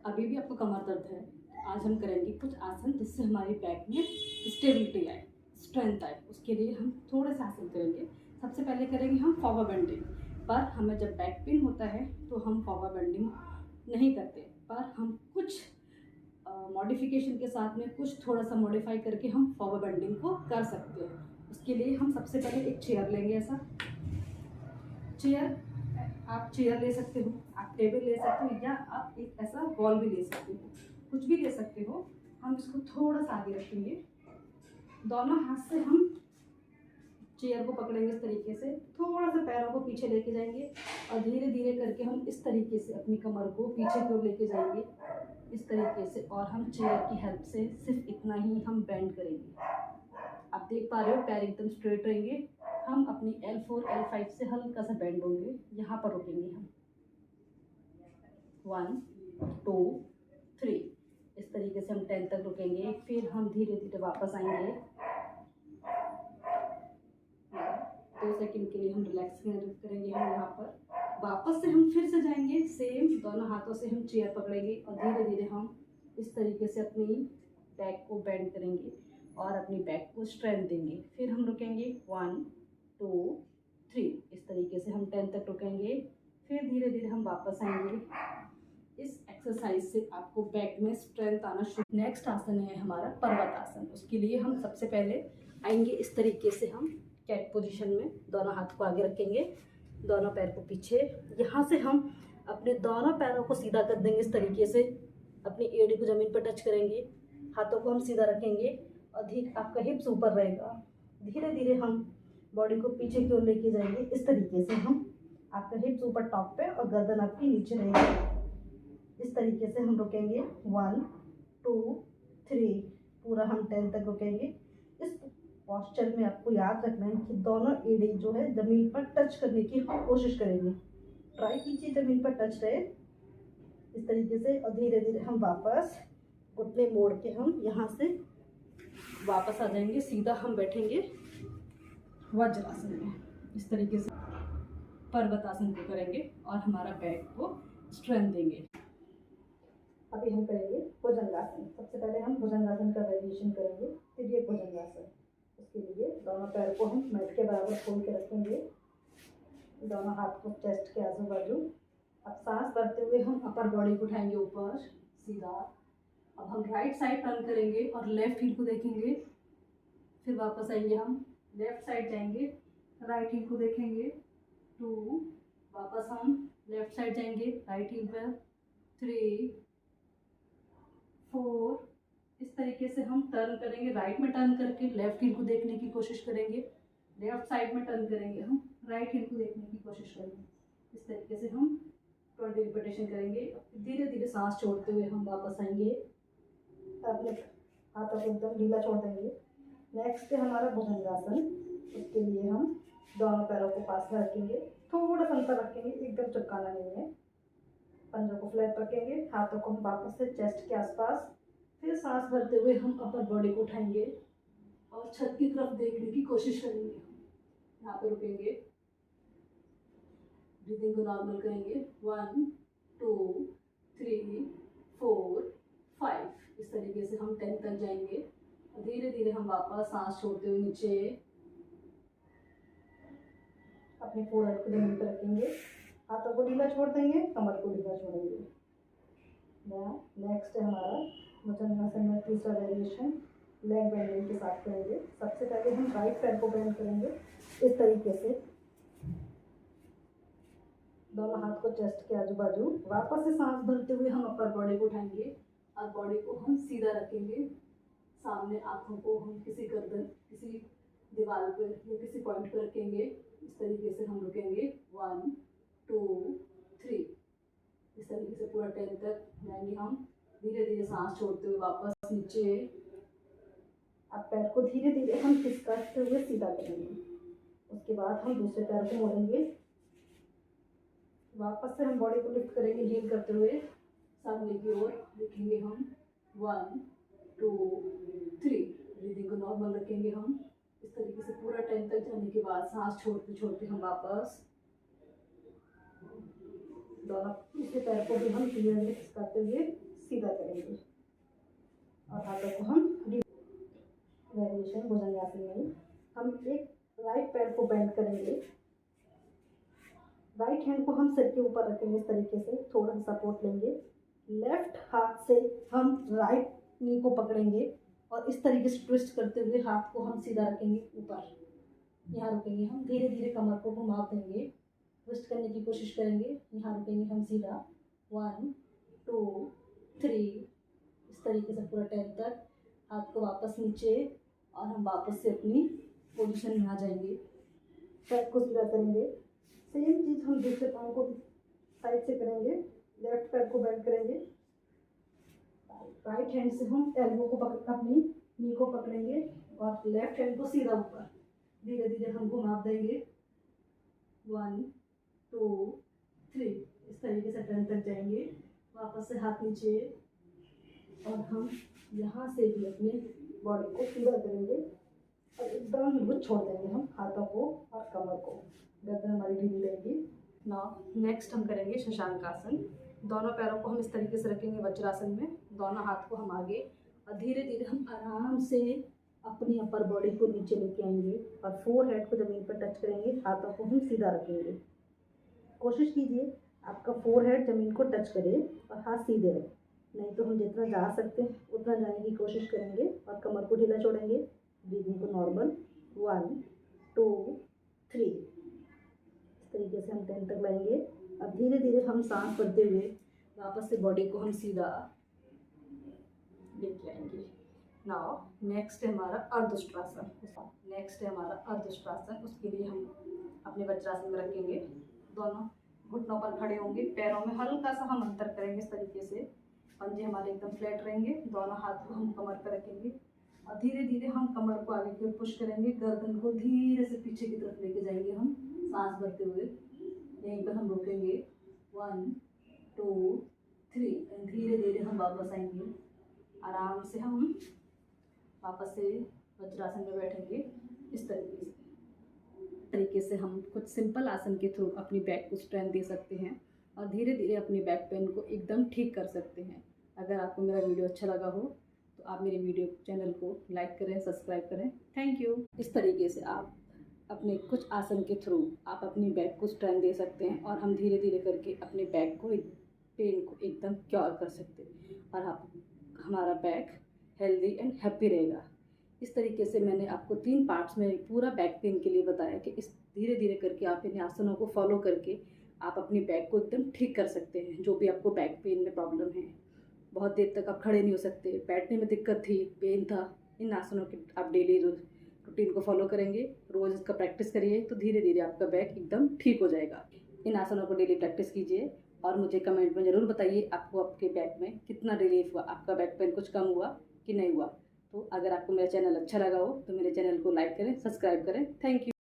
अभी भी आपको कमर दर्द है, आज हम करेंगे कुछ आसन जिससे हमारी बैक में स्टेबिलिटी आए, स्ट्रेंथ आए। उसके लिए हम थोड़े से आसन करेंगे। सबसे पहले करेंगे हम फॉरवर्ड बेंडिंग। पर हमें जब बैक पेन होता है तो हम फॉरवर्ड बेंडिंग नहीं करते, पर हम कुछ मॉडिफिकेशन के साथ में कुछ थोड़ा सा मॉडिफाई करके हम फॉरवर्ड बेंडिंग को कर सकते हैं। उसके लिए हम सबसे पहले एक चेयर लेंगे। ऐसा चेयर, आप चेयर ले सकते हो, आप टेबल ले सकते हो, या आप एक ऐसा बॉल भी ले सकते हो, कुछ भी ले सकते हो। हम इसको थोड़ा सा आगे रखेंगे, दोनों हाथ से हम चेयर को पकड़ेंगे इस तरीके से, थोड़ा सा पैरों को पीछे लेके जाएंगे और धीरे धीरे करके हम इस तरीके से अपनी कमर को पीछे की ओर लेके जाएंगे इस तरीके से। और हम चेयर की हेल्प से सिर्फ इतना ही हम बेंड करेंगे। आप देख पा रहे हो पैर एकदम स्ट्रेट रहेंगे। हम अपनी L4 L5 से हल्का सा बेंड होंगे, यहाँ पर रुकेंगे हम 1 2 3 इस तरीके से हम 10 तक रुकेंगे। फिर हम धीरे धीरे वापस आएंगे, 2 सेकंड के लिए हम रिलैक्स करेंगे। हम यहाँ पर वापस से हम फिर से जाएंगे, सेम दोनों हाथों से हम चेयर पकड़ेंगे और धीरे धीरे हम इस तरीके से अपनी बैक को बेंड करेंगे और अपनी बैक को स्ट्रेंथ देंगे। फिर हम रुकेंगे 1 2 3 इस तरीके से हम 10 तक रुकेंगे। फिर धीरे धीरे हम वापस आएंगे। इस एक्सरसाइज से आपको बैक में स्ट्रेंथ आना शुरू। नेक्स्ट आसन है हमारा पर्वत आसन। उसके लिए हम सबसे पहले आएंगे इस तरीके से, हम कैट पोजीशन में दोनों हाथ को आगे रखेंगे, दोनों पैर को पीछे। यहाँ से हम अपने दोनों पैरों को सीधा कर देंगे इस तरीके से, अपनी एड़ी को ज़मीन पर टच करेंगे, हाथों को हम सीधा रखेंगे और आपका हिप्स ऊपर रहेगा। धीरे धीरे हम बॉडी को पीछे की ओर लेके जाएंगे इस तरीके से। हम आपका हिप्स ऊपर टॉप पे और गर्दन आपकी नीचे रहेगी। इस तरीके से हम रुकेंगे 1 2 3 पूरा हम 10 तक रुकेंगे। इस पोस्चर में आपको याद रखना है कि दोनों एड़ी जो है ज़मीन पर टच करने की कोशिश करेंगे। ट्राई कीजिए ज़मीन पर टच रहे इस तरीके से। और धीरे धीरे हम वापस घुटने मोड़ के हम यहाँ से वापस आ जाएंगे, सीधा हम बैठेंगे वज्रासन में। इस तरीके से पर्वतासन को करेंगे और हमारा बैक को स्ट्रेंथ देंगे। अभी हम करेंगे भुजंगासन। सबसे पहले हम भुजंगासन का वेरिएशन करेंगे, फिर ये भुजंगासन। उसके लिए दोनों पैर को हम मैट के बराबर खोल के रखेंगे, दोनों हाथ को चेस्ट के आजू बाजू। अब सांस भरते हुए हम अपर बॉडी को उठाएंगे ऊपर सीधा। अब हम राइट साइड टर्न करेंगे और लेफ्ट हील को देखेंगे। फिर वापस आएंगे, हम लेफ्ट साइड जाएंगे, राइट हील को देखेंगे 2, वापस हम लेफ्ट साइड जाएंगे राइट हील पर 3 4। इस तरीके से हम टर्न करेंगे, राइट में टर्न करके लेफ्ट हील को देखने की कोशिश करेंगे, लेफ्ट साइड में टर्न करेंगे, हम राइट हील को देखने की कोशिश करेंगे। इस तरीके से हम 20 रिपीटेशन करेंगे। धीरे धीरे सांस छोड़ते हुए हम वापस आएंगे, अपने हाथों को एकदम ढीला छोड़ देंगे। नेक्स्ट है हमारा भुजंगासन। उसके लिए हम दोनों पैरों को पास में रखेंगे, थोड़ा सा अंतर रखेंगे, एकदम चिपकाना नहीं है। पंजों को फ्लैट रखेंगे, हाथों को हम वापस से चेस्ट के आसपास। फिर सांस भरते हुए हम अपर बॉडी को उठाएंगे और छत की तरफ देखने की कोशिश करेंगे। यहाँ पे रुकेंगे, ब्रीदिंग को नॉर्मल करेंगे 1 2 3 4 5। इस तरीके से हम 10 तक जाएंगे। धीरे धीरे हम वापस सांस छोड़ते हुए नीचे अपने फोरहेड को जमीन पर रखेंगे, हाथों को ढीला छोड़ देंगे, कमर को ढीला छोड़ेंगे। नेक्स्ट है हमारा भुजंगासन में तीसरा वेरिएशन, लेग बेंडिंग के साथ करेंगे। सबसे पहले हम राइट पैर को बेंड करेंगे इस तरीके से, दोनों हाथ को चेस्ट के आजू बाजू। वापस से सांस भरते हुए हम अपर बॉडी को उठाएंगे और बॉडी को हम सीधा रखेंगे सामने। आँखों को हम किसी गर्दन, किसी दीवार पर या किसी पॉइंट पर रखेंगे। इस तरीके से हम रुकेंगे 1 2 3। इस तरीके से पूरा 10 तक जाएंगे हम। धीरे धीरे सांस छोड़ते हुए वापस नीचे। अब पैर को धीरे धीरे हम खिसकाते हुए सीधा करेंगे। उसके बाद हम दूसरे पैर को मोड़ेंगे, वापस से हम बॉडी को लिफ्ट करेंगे हील करते हुए सामने की ओर देखेंगे। हम 1 2 3 ब्रीदिंग को नॉर्मल रखेंगे हम। इस तरीके से पूरा 10 तक जाने के बाद सांस छोड़ते छोड़ते हम वापस दोनों दूसरे पैर को भी हम क्लियरली खिसकाते हुए पोजीशन भुजंगासन में हम एक राइट पैर को बेंड करेंगे, राइट हैंड को हम सिर के ऊपर रखेंगे इस तरीके से, थोड़ा सा सपोर्ट लेंगे। लेफ्ट हाथ से हम राइट नी को पकड़ेंगे और इस तरीके से ट्विस्ट करते हुए हाथ को हम सीधा रखेंगे ऊपर, यहाँ रुकेंगे हम। धीरे धीरे कमर को घुमा देंगे, ट्विस्ट करने की कोशिश करेंगे, यहाँ रुकेंगे हम सीधा। 1 2 3 इस तरीके से पूरा 10 तक। हाथ को वापस नीचे और हम वापस से अपनी पोजीशन में आ जाएंगे। पैर को सीधा करेंगे। सेम चीज़ हम दूसरे पाँव को साइड से करेंगे। लेफ्ट पैर को बेंड करेंगे, राइट हैंड से हम एल्बो को पकड़ अपनी नी को पकड़ेंगे और लेफ्ट हैंड को सीधा ऊपर धीरे धीरे हम घुमा देंगे। 1 2 3 इस तरीके से 10 तक जाएंगे। वापस से हाथ नीचे और हम यहाँ से भी अपने बॉडी को सीधा करेंगे और एकदम हिलबुल छोड़ देंगे हम हाथों को और कमर को। गर्दन हमारी ढीली रहेगी। नाउ नेक्स्ट हम करेंगे शशांक आसन। दोनों पैरों को हम इस तरीके से रखेंगे वज्रासन में, दोनों हाथ को हम आगे और धीरे धीरे हम आराम से अपनी अपर बॉडी को नीचे लेके आएंगे और फोरहेड को ज़मीन पर टच करेंगे। हाथों को हम सीधा रखेंगे। कोशिश कीजिए आपका फोरहेड ज़मीन को टच करे और हाथ सीधे रहे, नहीं तो हम जितना जा सकते हैं उतना जाने की कोशिश करेंगे और कमर को ढीला छोड़ेंगे। ब्रीदिंग को नॉर्मल। 1 2 3 इस तरीके से हम 10 तक लाएंगे। अब धीरे धीरे हम सांस भरते हुए वापस से बॉडी को हम सीधा लेके आएंगे। नाउ नेक्स्ट है हमारा अर्धउष्ट्रासन। उसके लिए हम अपने वज्रासन में रखेंगे, दोनों घुटनों पर खड़े होंगे, पैरों में हल्का सा हम अंतर करेंगे इस तरीके से। पंजे हमारे एकदम फ्लैट रहेंगे, दोनों हाथ को हम कमर पर रखेंगे और धीरे धीरे हम कमर को आगे की ओर पुश करेंगे। गर्दन को धीरे से पीछे की तरफ लेके जाएंगे हम सांस भरते हुए। यहीं पर हम रुकेंगे। 1 2 3 धीरे धीरे हम वापस आएंगे। आराम से हम वापस से वज्रासन में बैठेंगे। इस तरीके से हम कुछ सिंपल आसन के थ्रू अपनी बैक को स्ट्रेंथ दे सकते हैं और धीरे धीरे अपनी बैक पेन को एकदम ठीक कर सकते हैं। अगर आपको मेरा वीडियो अच्छा लगा हो तो आप मेरे वीडियो चैनल को लाइक करें, सब्सक्राइब करें। Thank you. इस तरीके से आप अपने कुछ आसन के थ्रू आप अपनी बैक को स्ट्रेंथ दे सकते हैं और हम धीरे धीरे करके अपने बैक को पेन को एकदम क्योर कर सकते हैं और आप हमारा बैक हेल्दी एंड हैप्पी रहेगा। इस तरीके से मैंने आपको 3 पार्ट्स में पूरा बैक पेन के लिए बताया कि इस धीरे धीरे करके आप इन आसनों को फॉलो करके आप अपनी बैक को एकदम ठीक कर सकते हैं। जो भी आपको बैक पेन में प्रॉब्लम है, बहुत देर तक आप खड़े नहीं हो सकते, बैठने में दिक्कत थी, पेन था, इन आसनों के आप डेली रूटीन को फॉलो करेंगे, रोज़ इसका प्रैक्टिस करिए तो धीरे धीरे आपका बैक एकदम ठीक हो जाएगा। इन आसनों को डेली प्रैक्टिस कीजिए और मुझे कमेंट में ज़रूर बताइए आपको आपके बैक में कितना रिलीफ हुआ, आपका बैक पेन कुछ कम हुआ कि नहीं हुआ। तो अगर आपको मेरा चैनल अच्छा लगा हो तो मेरे चैनल को लाइक करें, सब्सक्राइब करें। Thank you.